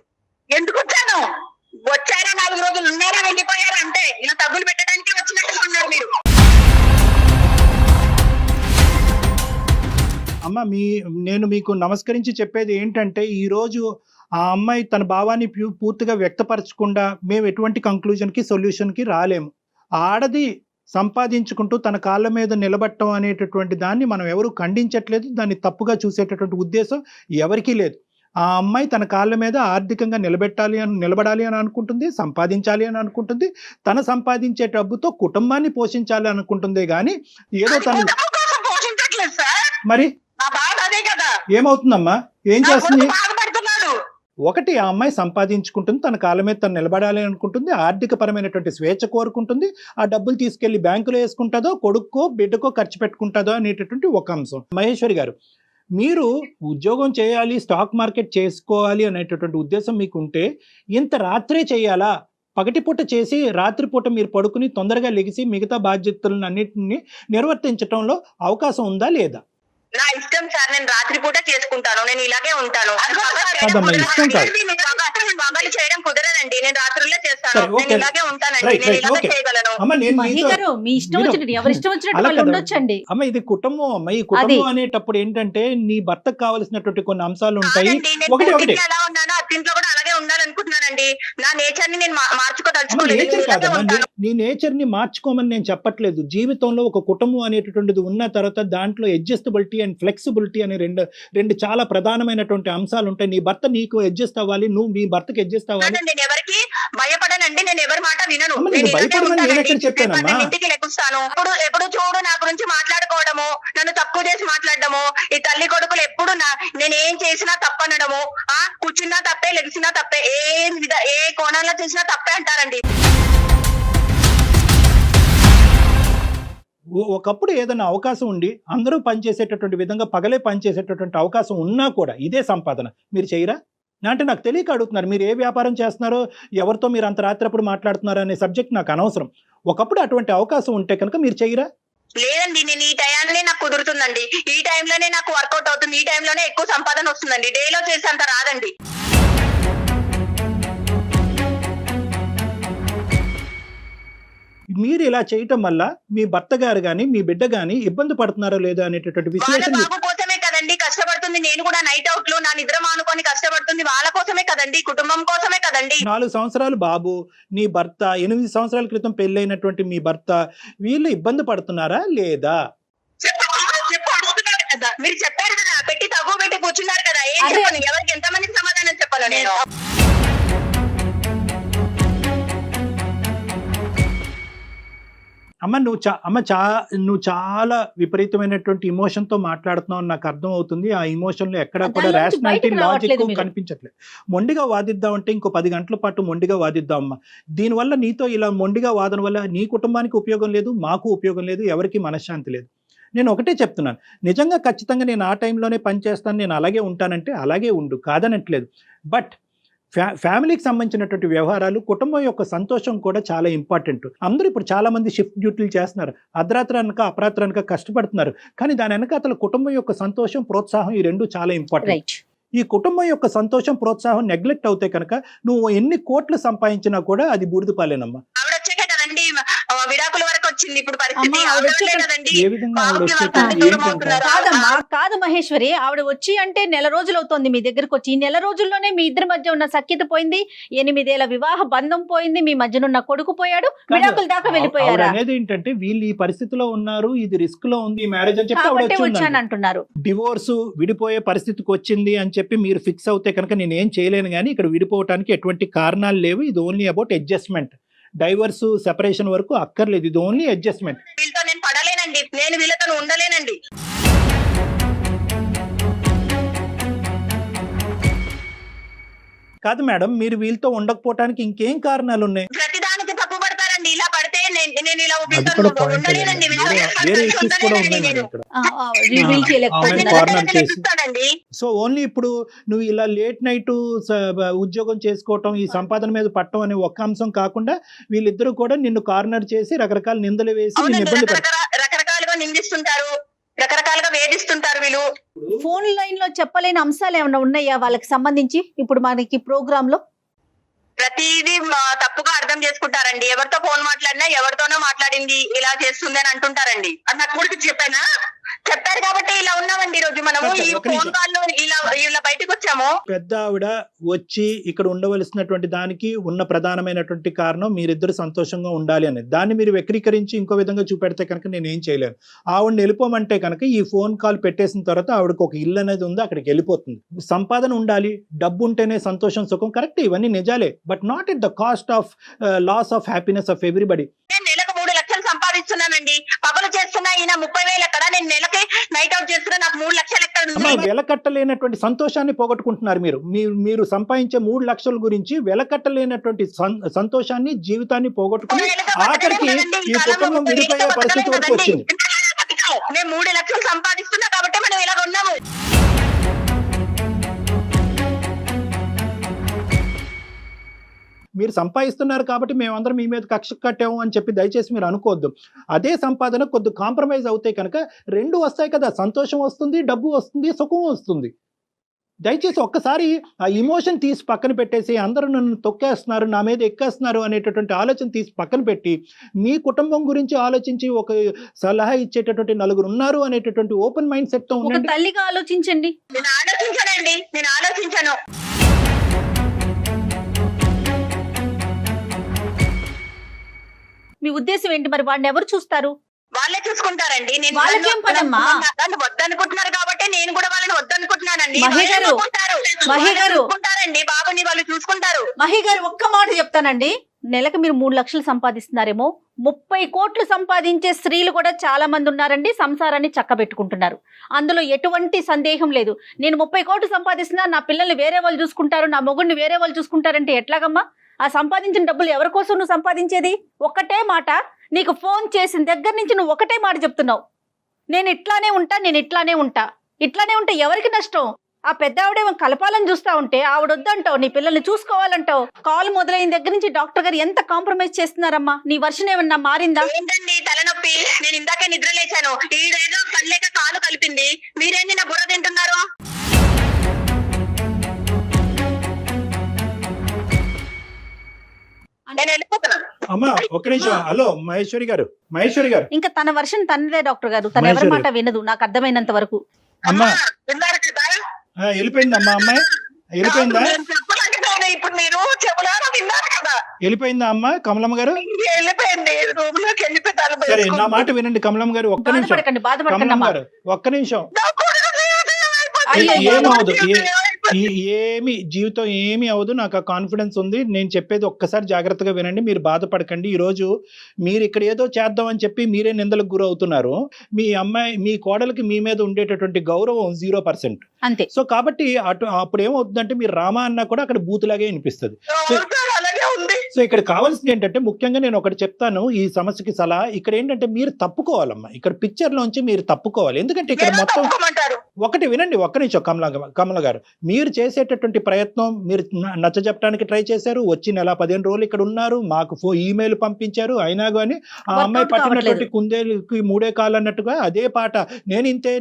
వచ్చారా 4 రోజులు ఉన్నారా వెళ్ళిపోయారా అంటే ఇలా తగ్గులు పెట్టడానికి వచ్చినట్టుగా ఉన్నారు మీరు. అమ్మ నేను మీకు నమస్కరించి చెప్పేది ఏంటంటే, ఈరోజు ఆ అమ్మాయి తన భావాన్ని పూర్తిగా వ్యక్తపరచకుండా మేము ఎటువంటి కంక్లూజన్కి సొల్యూషన్కి రాలేము. ఆడది సంపాదించుకుంటూ తన కాళ్ళ మీద నిలబడటం అనేటటువంటి దాన్ని మనం ఎవరు ఖండించట్లేదు. దాన్ని తప్పుగా చూసేటటువంటి ఉద్దేశం ఎవరికీ లేదు. ఆ అమ్మాయి తన కాళ్ళ మీద ఆర్థికంగా నిలబడాలి అని అనుకుంటుంది, సంపాదించాలి అని అనుకుంటుంది. తన సంపాదించే డబ్బుతో కుటుంబాన్ని పోషించాలి అనుకుంటుంది. కానీ ఏదో తను మరి ఏమవుతుందమ్మా, ఏం చేస్తుంది? ఒకటి, ఆ అమ్మాయి సంపాదించుకుంటుంది, తన కాళ్ళ మీద తను నిలబడాలి అనుకుంటుంది, ఆర్థిక పరమైనటువంటి స్వేచ్ఛ కోరుకుంటుంది. ఆ డబ్బులు తీసుకెళ్లి బ్యాంకులో వేసుకుంటుందో, కొడుక్కో బిడ్డకో ఖర్చు పెట్టుకుంటుందో అనేటటువంటి ఒక అంశం. మహేశ్వరి గారు, మీరు ఉద్యోగం చేయాలి, స్టాక్ మార్కెట్ చేసుకోవాలి అనేటటువంటి ఉద్దేశం మీకు ఉంటే ఇంత రాత్రే చేయాలా? పగటిపూట చేసి రాత్రిపూట మీరు పడుకుని తొందరగా లెగిసి మిగతా బాధ్యతలను అన్నింటినీ నిర్వర్తించడంలో అవకాశం ఉందా లేదా? నా ఇష్టం సార్, నేను రాత్రిపూట చేసుకుంటాను, నేను ఇలాగే ఉంటాను. పగలు చేయడం కుదరదండి, నేను రాత్రుల్లో చేస్తాను, నేను ఇలాగే ఉంటానండి, నేను ఇలాగే చేయగలను. మీ ఇష్టం వచ్చినట్టు ఎవరి ఇష్టం వచ్చినట్టు వాళ్ళు ఉండొచ్చండి. అమ్మ ఇది కుటుంబం. అమ్మ ఈ కుటుంబం అనేటప్పుడు ఏంటంటే నీ భర్తకు కావాల్సినటువంటి కొన్ని అంశాలు ఉంటాయి. ఒకటి ఎలా ఉన్నానో అత్తింట్లో కూడా అలాగే ఉండాలనుకుంటున్నానండి. నా నేచర్ ని నేను మార్చుకోదలుచుకోలేదు. నీ నేచర్ ని మార్చుకోమని నేను చెప్పట్లేదు. జీవితంలో ఒక కుటుంబం అనేటటువంటిది ఉన్న తర్వాత దాంట్లో అడ్జస్టబిలిటీ అండ్ ఫ్లెక్సిబిలిటీ అనే రెండు చాలా ప్రధానమైనటువంటి అంశాలు ఉంటాయి. నీ భర్త నీకు అడ్జస్ట్ అవ్వాలి, నువ్వు మీ భర్తకి అడ్జస్ట్ అవ్వాలి. నేను ఎవరికి భయపడనండి, నేను ఎవరి మాట వినను. ఇంటికి లెక్కుస్తాను. ఎప్పుడు చూడు నా గురించి మాట్లాడుకోవడము, నన్ను తక్కువ చేసి మాట్లాడడము, ఈ తల్లి కొడుకులు ఎప్పుడు నేనేం చేసినా తప్పనడము, కూర్చున్నా తప్పే, లెగిసినా తప్పే, ఏ కోణంలో చేసినా తప్పే అంటారండి. ఒకప్పుడు ఏదైనా అవకాశం ఉండి అందరూ పనిచేసేటటువంటి విధంగా పగలే పనిచేసేటటువంటి అవకాశం ఉన్నా కూడా ఇదే సంపాదన మీరు చేయరా అంటే నాకు తెలియక అడుగుతున్నారు. మీరు ఏ వ్యాపారం చేస్తున్నారో, ఎవరితో మీరు అంత రాత్రప్పుడు మాట్లాడుతున్నారో అనే సబ్జెక్ట్ నాకు అనవసరం. ఒకప్పుడు అటువంటి అవకాశం ఉంటే కనుక మీరు చేయరా? లేదండి, నేను ఈ టైంలోనే నాకు కుదురుతుందండి, ఈ టైంలోనే నాకు వర్కౌట్ అవుతుంది, ఈ టైంలోనే ఎక్కువ సంపాదన వస్తుందండి. డేలో చేసేంత రాదండి. మీరు ఇలా చేయటం వల్ల మీ భర్త గారు గాని మీ బిడ్డ గాని ఇబ్బంది పడుతున్నారో లేదో అనేటటువంటి విశ్లేషణ. బాబు కోసమే కదండి కష్టపడుతుంది, నేను కూడా నైట్ అవుట్లు నా నిద్ర మానుకొని కష్టపడుతుంది, వాళ్ళ కోసమే కదండి, కుటుంబం కోసమే కదండి. 4 సంవత్సరాలు బాబు, నీ భర్త 8 సంవత్సరాల క్రితం పెళ్ళైనటువంటి మీ భర్త, వీళ్ళు ఇబ్బంది పడుతున్నారా లేదా? అడుగుతున్నారు కదా, మీరు చెప్పారు కదా, పెట్టి తగ్గు పెట్టి కూర్చున్నారు కదా, ఏం చెప్పాలి? ఎవరికి ఎంతమందికి సమాధానం చెప్పాలి నేను? అమ్మ నువ్వు చాలా విపరీతమైనటువంటి ఇమోషన్ తో మాట్లాడుతున్నావు, నాకు అర్థం అవుతుంది. ఆ ఇమోషన్ లో ఎక్కడా కూడా రేషనాలిటీ, లాజిక్ కనిపించట్లేదు. మొండిగా వాదిద్దాం అంటే ఇంకో 10 గంటల పాటు మొండిగా వాదిద్దాం అమ్మ. దీనివల్ల నీతో ఇలా మొండిగా వాదన వల్ల నీ కుటుంబానికి ఉపయోగం లేదు, మాకు ఉపయోగం లేదు, ఎవరికి మనశ్శాంతి లేదు. నేను ఒకటే చెప్తున్నాను, నిజంగా ఖచ్చితంగా నేను ఆ టైంలోనే పనిచేస్తాను, నేను అలాగే ఉంటానంటే అలాగే ఉండు, కాదనట్లేదు. బట్ ఫ్యామిలీకి సంబంధించినటువంటి వ్యవహారాలు, కుటుంబం యొక్క సంతోషం కూడా చాలా ఇంపార్టెంట్. అందరూ ఇప్పుడు చాలా మంది షిఫ్ట్ డ్యూటీలు చేస్తున్నారు, అర్ధరాత్రి అనక అపరాత్రి అనక కష్టపడుతున్నారు, కానీ దాని వెనక అతను కుటుంబం యొక్క సంతోషం, ప్రోత్సాహం ఈ రెండు చాలా ఇంపార్టెంట్. రైట్. ఈ కుటుంబం యొక్క సంతోషం, ప్రోత్సాహం నెగ్లెక్ట్ అవుతే కనుక నువ్వు ఎన్ని కోట్లు సంపాదించినా కూడా అది బూడిద పాలేనమ్మా. ఆవిడ వచ్చాక కదండి విడాకుల వరకు వచ్చింది ఇప్పుడు పరిస్థితి. అమ్మా, ఆవిడ ఆవిడ వచ్చాక కదండి ఏ విధంగా ఆవిడ బాబుకి వచ్చాక వాళ్ళ తల్లి ఏంటి దూరం అవుతున్నారు. కాదమ్మా, కాదు మహేశ్వరి, ఆవిడ వచ్చి అంటే నెల రోజులు అవుతోంది మీ దగ్గరకు వచ్చి. ఈ నెల రోజుల్లోనే మీ ఇద్దరి మధ్య ఉన్న సఖ్యత పోయింది, 8 ఏళ్ల వివాహ బంధం పోయింది, మీ మధ్యనున్న కొడుకు పోయాడు, విడాకుల దాకా వెళ్ళిపోయారా? అనేది ఏంటంటే వీళ్ళు ఈ పరిస్థితిలో ఉన్నారు, ఇది రిస్క్ లో ఉంది ఈ మ్యారేజ్ అని చెప్పి ఆవిడ కాబట్టి వచ్చి వచ్చాను అంటున్నారు. డివోర్స్ విడిపోయే పరిస్థితికి వచ్చింది అని చెప్పి మీరు ఫిక్స్ అవుతే కనుక నేను ఏం చేయలేను, కానీ ఇక్కడ విడిపోవటానికి ఎటువంటి కారణాలు లేవు. ఇది only about adjustment. Divorce separation వరకు అక్కర్లేదు, ఇది ఓన్లీ అడ్జస్ట్మెంట్. వీళ్ళతో నేను పడలేనండి, నేను వీళ్ళతో ఉండలేనండి. కాదు మేడం, మీరు వీళ్ళతో ఉండకపోవటానికి ఇంకేం కారణాలు ఉన్నాయి? ప్రతిదానికి తప్పు పడతారండి. ఇలా పడితే నేను ఇలా అది కూడా పాయింట్. ఉండలేనండి. వేరే ఇష్యూస్ కూడా ఉన్నాయి మేడం ఇక్కడ. రివీల్ చేయలేకపోతున్నారు. కార్నర్ చేసి. చూస్తానండి. సో ఓన్లీ ఇప్పుడు నువ్వు ఇలా లేట్ నైట్ ఉద్యోగం చేసుకోవటం, ఈ సంపాదన మీద పట్టడం అనే ఒక్క అంశం కాకుండా వీళ్ళిద్దరూ కూడా నిన్ను కార్నర్ చేసి రకరకాల నిందలు వేసి నిన్ను అవునండి, ఇబ్బంది పెడతారు. రకరకాలుగా నిందిస్తుంటారు, రకరకాలుగా వేధిస్తుంటారు వీళ్ళు. ఫోన్ లైన్ లో చెప్పలేని అంశాలు ఏమైనా ఉన్నాయా వాళ్ళకి సంబంధించి ఇప్పుడు మనకి ప్రోగ్రామ్ లో? ప్రతిదీ తప్పుగా అర్థం చేసుకుంటారండి. ఎవరితో ఫోన్ మాట్లాడినా ఎవరితోనో మాట్లాడింది ఇలా చేస్తుంది అని అంటుంటారండి. అది నా కొడుకు చెప్పారు కాబట్టి ఇలా ఉన్నామండి ఈ రోజు మనము. ఈ ఒక నిమిషం. ఫోన్ కాల్ లో ఇలా బయటకు వచ్చాము. పెద్ద ఆవిడ వచ్చి ఇక్కడ ఉండవలసినటువంటి దానికి ఉన్న ప్రధానమైనటువంటి కారణం మీరిద్దరు సంతోషంగా ఉండాలి అనేది. దాన్ని మీరు వక్రీకరించి ఇంకో విధంగా చూపెడితే కనుక నేను ఏం చేయలేను. ఆవిడని వెళ్ళిపోమంటే కనుక ఈ ఫోన్ కాల్ పెట్టేసిన తర్వాత ఆవిడకి ఒక ఇల్లు అనేది ఉంది, అక్కడికి వెళ్ళిపోతుంది. సంపాదన ఉండాలి, డబ్బు ఉంటేనే సంతోషం, సుఖం, కరెక్ట్, ఇవన్నీ నిజాలే. But not at the cost of loss of happiness of everybody. నేను నెలకు 3 లక్షలు సంపాదిస్తున్నానండి. పగలు చేస్తున్నా ఈయన 30,000 ఎక్కడ, నేను నెలకి నైట్ అవుట్ చేస్తున్నా నాకు 3 లక్షలు ఎక్కడ అమ్మా, ఉంది? వెలకట్టలేనటువంటి సంతోషాన్ని పోగొట్టుకుంటున్నారు మీరు సంపాదించే 3 లక్షల గురించి వెలకట్టలేనటువంటి సంతోషాన్ని, జీవితాన్ని పోగొట్టుకుని ఆఖరికి ఈ కుటుంబం విడిపోయే పరిస్థితి వరకు వచ్చింది. మేము 3 లక్షలు సంపాదిస్తున్నా కాబట్టి మనం ఇలాగ ఉన్నాము. మీరు సంపాదిస్తున్నారు కాబట్టి మేమందరం మీ మీద కక్ష కట్టాము అని చెప్పి దయచేసి మీరు అనుకోవద్దు. అదే సంపాదన కొద్ది కాంప్రమైజ్ అవుతాయి కనుక 2 వస్తాయి కదా, సంతోషం వస్తుంది, డబ్బు వస్తుంది, సుఖం వస్తుంది. దయచేసి ఒక్కసారి ఆ ఇమోషన్ తీసి పక్కన పెట్టేసి అందరూ నన్ను తొక్కేస్తున్నారు, నా మీద ఎక్కేస్తున్నారు అనేటటువంటి ఆలోచన తీసి పక్కన పెట్టి మీ కుటుంబం గురించి ఆలోచించి ఒక సలహా ఇచ్చేటటువంటి నలుగురు ఉన్నారు అనేటటువంటి ఓపెన్ మైండ్ సెట్ తో ఒక ఉండండి. తల్లిగా ఆలోచించండి. నేను ఆలోచించాను. మీ ఉద్దేశం ఏంటి? మరి వాడిని ఎవరు చూస్తారు? వాళ్ళే చూసుకుంటారండి. నేను వాళ్ళకేం పనమ్మా? నన్ను వద్దనుకుంటున్నారు కాబట్టి నేను కూడా వాళ్ళని వద్దనుకుంటున్నానండి. మహి గారు, మహి గారు. చూసుకుంటారండి, బాబుని వాళ్ళు చూసుకుంటారు. మహి గారు, ఒక్క మాట చెప్తానండి. నెలకు మీరు 3 లక్షలు సంపాదిస్తున్నారేమో, 30 కోట్లు సంపాదించే స్త్రీలు కూడా చాలా మంది ఉన్నారండి. సంసారాన్ని చక్కబెట్టుకుంటున్నారు, అందులో ఎటువంటి సందేహం లేదు. నేను 30 కోట్లు సంపాదిస్తున్నా, నా పిల్లల్ని వేరే వాళ్ళు చూసుకుంటారు, నా మొగుడిని వేరే వాళ్ళు చూసుకుంటారంటే ఎట్లాగమ్మా? ఆ సంపాదించిన డబ్బులు ఎవరి కోసం నువ్వు సంపాదించేది? ఒక్కటే మాట, నీకు ఫోన్ చేసిన దగ్గర నుంచి నువ్వు ఒకటే మాట చెప్తున్నావు, నేను ఇట్లానే ఉంటా. ఇట్లానే ఉంటే ఎవరికి నష్టం? ఆ పెద్ద ఆవిడేమో కలపాలని చూస్తా ఉంటే ఆవిడొద్దంటావు, నీ పిల్లల్ని చూసుకోవాలంటావు. కాల్ మొదలైన దగ్గర నుంచి డాక్టర్ గారు ఎంత కాంప్రమైజ్ చేస్తున్నారమ్మా? నీ వర్షన్ ఏమన్నా మారిందా? ఏంటండి తలనొప్పి? నేను ఇందాకే నిద్ర లేచాను, ఈడేదో కళ్ళేక కాలు కలిపింది, మీరేంది నా బుర్ర తింటున్నారు? నేను వెళ్ళిపోతున్నాను. అమ్మా ఒక్క నిమిషం. హలో మహేశ్వరి గారు. ఇంకా తన వర్షన్ తనదే డాక్టర్ గారు, తన ఎవరి మాట వినదు నాకు అర్థమైనంత వరకు. అమ్మా విన్నారు కదా? వెళ్ళిపోయిందమ్మా, అమ్మాయి వెళ్ళిపోయిందా? నేను చెప్పలేకపోయాను, ఇప్పుడు మీరు చెవులారా విన్నారు కదా? వెళ్ళిపోయిందా అమ్మా కమలమ్మ గారు? వెళ్ళిపోయింది, రూమ్ లోకి వెళ్ళిపోతాను. సరే నా మాట వినండి కమలమ్మ గారు, ఒక్క నిమిషం. బాధపడకండి కమలమ్మ అమ్మా. గారు ఒక్క నిమిషం. అయ్యో, ఏమవదు, ఏమి జీవితం ఏమి అవదు, నాకు ఆ కాన్ఫిడెన్స్ ఉంది. నేను చెప్పేది ఒక్కసారి జాగ్రత్తగా వినండి, మీరు బాధపడకండి. ఈ రోజు మీరు ఇక్కడ ఏదో చేద్దామని చెప్పి మీరే నిందలకు గురవుతున్నారు. మీ అమ్మాయి, మీ కోడలికి మీ మీద ఉండేటటువంటి గౌరవం 0%. అంతే. సో కాబట్టి అప్పుడు ఏమవుతుందంటే మీరు రామా అన్నా కూడా అక్కడ బూతులాగే వినిపిస్తుంది. అలాగే ఉంది. సో ఇక్కడ కావాల్సింది ఏంటంటే ముఖ్యంగా నేను ఒకటి చెప్తాను ఈ సమస్యకి సలహా. ఇక్కడ ఏంటంటే మీరు తప్పుకోవాలమ్మా, ఇక్కడ పిక్చర్ లోంచి మీరు తప్పుకోవాలి. ఎందుకంటే ఇక్కడ ఎలా మొత్తం తప్పుకోమంటారు? ఒకటి వినండి, ఒక్క నిమిషం కమల గారు, మీరు చేసేటటువంటి ప్రయత్నం మీరు నచ్చజెప్పడానికి ట్రై చేశారు, వచ్చి నెల 15 రోజులు ఇక్కడ ఉన్నారు, మాకు ఈమెయిల్ పంపించారు, అయినా కానీ ఆ అమ్మాయి Workout పట్టినటువంటి కావట్లేదు. కుందేలుకి మూడే కాళ్ళు అన్నట్టుగా అదే పాట నేనింతే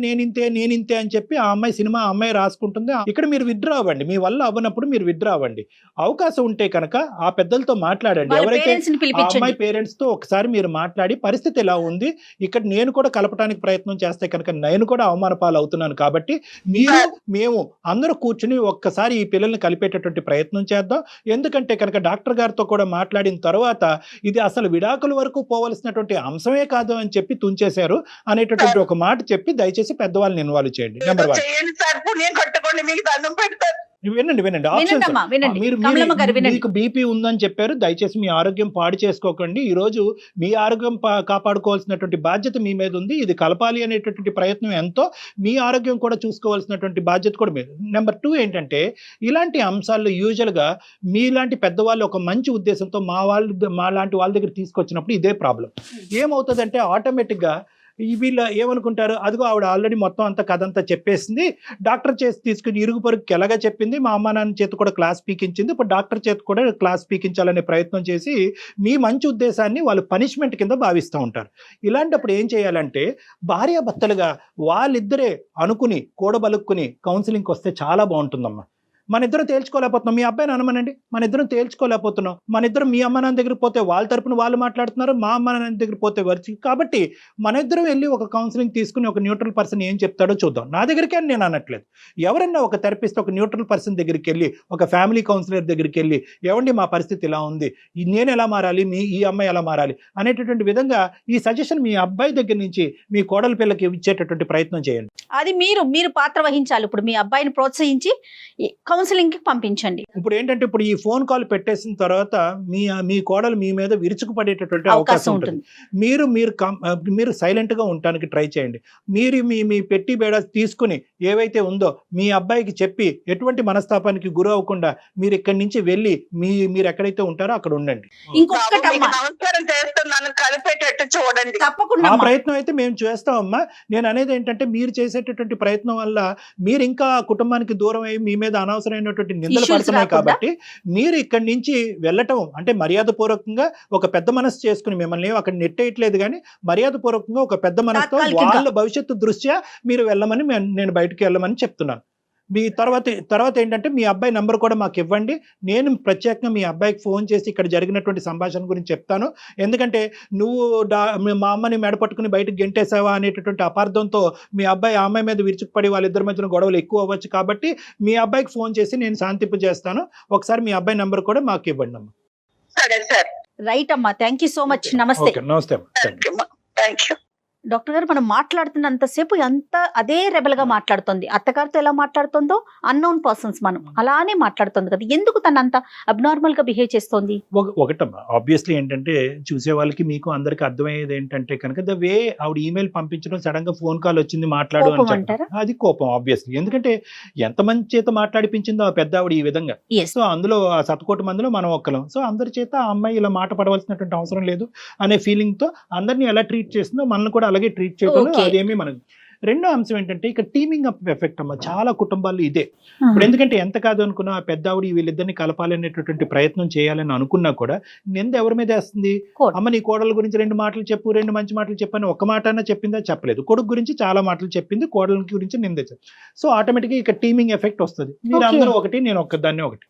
అని చెప్పి ఆ అమ్మాయి సినిమా ఆ అమ్మాయి రాసుకుంటుంది. ఇక్కడ మీరు విత్డ్రా అవ్వండి, మీ వల్ల అవ్వనప్పుడు మీరు విత్డ్రా అవ్వండి. అవకాశం ఉంటే కనుక ఆ పెద్దలతో మాట్లాడండి, వాళ్ళ ఎవరైతే పేరెంట్స్ ని ఆ పిలిపించండి. అమ్మాయి పేరెంట్స్ తో ఒకసారి మీరు మాట్లాడి పరిస్థితి ఎలా ఉంది, ఇక్కడ నేను కూడా కలపడానికి ప్రయత్నం చేస్తే కనుక నేను కూడా అవమాన పాలు అవుతున్నాను కాబట్టి మీరు మేము అందరూ కూర్చుని ఒక్కసారి ఈ పిల్లల్ని కలిపేటటువంటి ప్రయత్నం చేద్దాం. ఎందుకంటే కనుక డాక్టర్ గారితో కూడా మాట్లాడిన తర్వాత ఇది అసలు విడాకుల వరకు పోవలసినటువంటి అంశమే కాదు అని చెప్పి తుంచేశారు అనేటటువంటి ఒక మాట చెప్పి దయచేసి పెద్దవాళ్ళని ఇన్వాల్వ్ చేయండి. నెంబర్ 1. చేయండి సార్, పుణ్యం కట్టుకోండి, మీకు దండం పెడతారు. వినండి ఆప్షన్స్. వినండమ్మా, వినండి. మీరు కమలమ్మ గారు వినండి. మీకు బీపీ ఉందని చెప్పారు, దయచేసి మీ ఆరోగ్యం పాడు చేసుకోకండి. ఈ రోజు మీ ఆరోగ్యం కాపాడుకోవాల్సినటువంటి బాధ్యత మీ మీద ఉంది. ఇది కలపాలి అనేటటువంటి ప్రయత్నం ఎంతో, మీ ఆరోగ్యం కూడా చూసుకోవాల్సినటువంటి బాధ్యత కూడా మీరు. నెంబర్ 2 ఏంటంటే ఇలాంటి అంశాల్లో యూజువల్ గా మీలాంటి పెద్దవాళ్ళు ఒక మంచి ఉద్దేశంతో మా లాంటి వాళ్ళ దగ్గర తీసుకొచ్చినప్పుడు ఇదే ప్రాబ్లం ఏమవుతుందంటే ఆటోమేటిక్ గా వీళ్ళు ఏమనుకుంటారు, అదిగో ఆవిడ ఆల్రెడీ మొత్తం అంతా కథ అంతా చెప్పేసింది, డాక్టర్ చేసి తీసుకుని ఇరుగు పొరుగుకి ఎలాగా చెప్పింది, మా అమ్మ నాన్న చేతి కూడా క్లాస్ పీకించింది, ఇప్పుడు డాక్టర్ చేతి కూడా క్లాస్ పీకించాలనే ప్రయత్నం చేసి మీ మంచి ఉద్దేశాన్ని వాళ్ళు పనిష్మెంట్ కింద భావిస్తూ ఉంటారు. ఇలాంటప్పుడు ఏం చేయాలంటే భార్యాభర్తలుగా వాళ్ళిద్దరే అనుకుని కూడబలుక్కుని కౌన్సిలింగ్కి వస్తే చాలా బాగుంటుందమ్మా. మన ఇద్దరం తేల్చుకోలేకపోతున్నాం, మీ అబ్బాయిని అనమనండి, మన ఇద్దరం తేల్చుకోలేకపోతున్నాం, మన ఇద్దరం మీ అమ్మ నాన్న దగ్గరికి పోతే వాళ్ళ తరపున వాళ్ళు మాట్లాడుతున్నారు, మా అమ్మ నాన్న దగ్గర పోతే వచ్చి, కాబట్టి మన ఇద్దరం వెళ్ళి ఒక కౌన్సిలింగ్ తీసుకుని ఒక న్యూట్రల్ పర్సన్ ఏం చెప్తాడో చూద్దాం. నా దగ్గరికి అని నేను అనట్లేదు, ఎవరన్నా ఒక థెరపిస్ట్ ఒక న్యూట్రల్ పర్సన్ దగ్గరికి వెళ్ళి ఒక ఫ్యామిలీ కౌన్సిలర్ దగ్గరికి వెళ్ళి ఏమండి మా పరిస్థితి ఇలా ఉంది, నేను ఎలా మారాలి, ఈ అమ్మాయి ఎలా మారాలి అనేటటువంటి విధంగా ఈ సజెషన్ మీ అబ్బాయి దగ్గర నుంచి మీ కోడల పిల్లకి ఇచ్చేటటువంటి ప్రయత్నం చేయండి. అది మీరు పాత్ర వహించాలి. ఇప్పుడు మీ అబ్బాయిని ప్రోత్సహించి కౌన్సిలింగ్ కి పంపించండి. ఇప్పుడు ఏంటంటే ఇప్పుడు ఈ ఫోన్ కాల్ పెట్టేసిన తర్వాత మీ కోడలు మీ మీద విరుచుకుపడేటటువంటి అవకాశం ఉంటుంది. మీరు సైలెంట్ గా ఉండడానికి ట్రై చేయండి. మీరు మీ పెట్టి బేడ తీసుకుని ఏవైతే ఉందో మీ అబ్బాయికి చెప్పి ఎటువంటి మనస్తాపానికి గురి అవ్వకుండా మీరు ఇక్కడి నుంచి వెళ్ళి మీరు ఎక్కడైతే ఉంటారో అక్కడ ఉండండి. ఇంకొకటమ్మా, నమస్కారం చేస్తున్నాను, కలిపేటట్టు చూడండి. తప్పకుండా ఆ ప్రయత్నం అయితే మేము చేస్తామమ్మా. నేను అనేది ఏంటంటే మీరు చేసేటటువంటి ప్రయత్నం వల్ల మీరు ఇంకా కుటుంబానికి దూరం అయ్యి మీ మీద అనవసరమైనటువంటి నిందలు Issues పడుతున్నాయి. రాకుండా. కాబట్టి మీరు ఇక్కడి నుంచి వెళ్ళటం అంటే మర్యాద పూర్వకంగా ఒక పెద్ద మనసు చేసుకుని, మిమ్మల్ని అక్కడ నెట్టేయట్లేదు కానీ మర్యాద పూర్వకంగా ఒక పెద్ద మనసుతో తాత్కాలికంగా. వాళ్ళ భవిష్యత్తు దృష్ట్యా మీరు వెళ్ళమని నేను బయటకు వెళ్ళమని చెప్తున్నాను. మీ తర్వాత ఏంటంటే మీ అబ్బాయి నంబర్ కూడా మాకు ఇవ్వండి, నేను ప్రత్యేకంగా మీ అబ్బాయికి ఫోన్ చేసి ఇక్కడ జరిగినటువంటి సంభాషణ గురించి చెప్తాను. ఎందుకంటే నువ్వు మా అమ్మని మెడ పట్టుకుని బయటకు గెంటేసావా అనేటటువంటి అపార్థంతో మీ అబ్బాయి ఆ అమ్మాయి మీద విరుచుకుపడి వాళ్ళిద్దరి మధ్యన గొడవలు ఎక్కువ అవ్వచ్చు. కాబట్టి మీ అబ్బాయికి ఫోన్ చేసి నేను శాంతింపు చేస్తాను, ఒకసారి మీ అబ్బాయి నంబర్ కూడా మాకు ఇవ్వండి అమ్మా. సరే సార్, రైట్ అమ్మా, థ్యాంక్ యూ సో మచ్. నమస్తే. ఓకే, నమస్తే అమ్మా. Thank you. డాక్టర్ గారు, మనం మాట్లాడుతున్నంతసేపు అదే రెబల్ గా మాట్లాడుతుంది. అత్తగారితో ఎలా మాట్లాడుతుందో అన్నోన్ పర్సన్స్ మనం అలానే మాట్లాడుతుంది కదా, ఎందుకు తను అంత అబ్నార్మల్ గా బిహేవ్ చేస్తుంది? ఒకటమ్మా, ఆబ్వియస్లీ ఏంటంటే చూసే వాళ్ళకి మీకు అందరికి అర్థమయ్యేది ఏంటంటే కనుక ద వే ఆవిడ ఈమెయిల్ పంపించడం, సడన్ గా ఫోన్ కాల్ వచ్చింది మాట్లాడు అని చెప్పడం, అది కోపం ఆబ్వియస్లీ. ఎందుకంటే ఎంతమంది చేత మాట్లాడిపించిందో ఆ పెద్ద ఆవిడ ఈ విధంగా. సో అందులో ఆ 1,000,000 మందిలో మనం ఒక్కలం. సో అందరి చేత ఆ అమ్మాయి ఇలా మాట పడవలసినటువంటి అవసరం లేదు అనే ఫీలింగ్ తో అందరినీ ఎలా ట్రీట్ చేస్తుందో మనల్ని కూడా అలాగే ట్రీట్ చేయడం, అదేమీ మనకు. రెండో అంశం ఏంటంటే ఇక్కడ టీమింగ్ అప్ ఎఫెక్ట్ అమ్మా, చాలా కుటుంబాల్లో ఇదే. ఇప్పుడు ఎందుకంటే ఎంత కాదు అనుకున్నా ఆ పెద్ద ఆవిడ వీళ్ళిద్దరిని కలపాలి అనేటటువంటి ప్రయత్నం చేయాలని అనుకున్నా కూడా నింద ఎవరి మీద వేస్తుంది? అమ్మ నీ కోడల గురించి 2 మాటలు చెప్పు, 2 మంచి మాటలు చెప్పని ఒక్క మాట అన్నా చెప్పిందా? చెప్పలేదు. కొడుకు గురించి చాలా మాటలు చెప్పింది, కోడల గురించి నింద. సో ఆటోమేటిక్ గా ఇక్కడ టీమింగ్ ఎఫెక్ట్ వస్తుంది. మీరు అందరూ ఒకటి, నేను ఒక్కదాన్ని ఒకటి.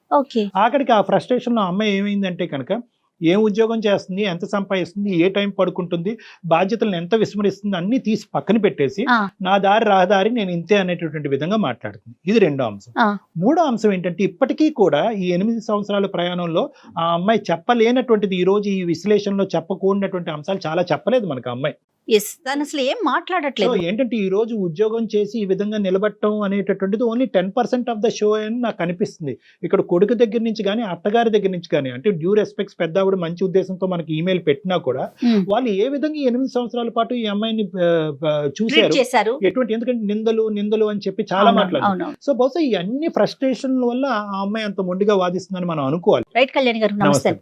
ఆఖరికి ఆ ఫ్రస్ట్రేషన్ లో అమ్మాయి ఏమైందంటే కనుక ఏం ఉద్యోగం చేస్తుంది, ఎంత సంపాదిస్తుంది, ఏ టైం పడుకుంటుంది, బాధ్యతలను ఎంత విస్మరిస్తుంది అన్ని తీసి పక్కన పెట్టేసి నా దారి రహదారి నేను ఇంతే అనేటటువంటి విధంగా మాట్లాడుతుంది. ఇది రెండో అంశం. మూడో అంశం ఏంటంటే ఇప్పటికీ కూడా ఈ 8 సంవత్సరాల ప్రయాణంలో ఆ అమ్మాయి చెప్పలేనటువంటిది, ఈ రోజు ఈ విశ్లేషణలో చెప్పకూడనటువంటి అంశాలు చాలా చెప్పలేదు మనకు అమ్మాయి. తను అసలు ఏం మాట్లాడట్లేదు. ఏంటంటే ఈ రోజు ఉద్యోగం చేసి ఈ విధంగా నిలబడటం అనేటటువంటిది ఓన్లీ 10% ఆఫ్ ద షో అని నాకు అనిపిస్తుంది. ఇక్కడ కొడుకు దగ్గర నుంచి కానీ అత్తగారి దగ్గర నుంచి కానీ, అంటే డ్యూ రెస్పెక్ట్స్ పెద్ద ఆవిడ మంచి ఉద్దేశంతో మనకి ఈమెయిల్ పెట్టినా కూడా వాళ్ళు ఏ విధంగా 8 సంవత్సరాల పాటు ఈ అమ్మాయిని చూశారు, ఎటువంటి, ఎందుకంటే నిందలు అని చెప్పి చాలా మాట్లాడారు. సో బహుశా ఈ అన్ని ఫ్రస్ట్రేషన్ వల్ల ఆ అమ్మాయి అంత మొండిగా వాదిస్తుందని మనం అనుకోవాలి. రైట్ కళ్యాణ్ గారు, నమస్తే.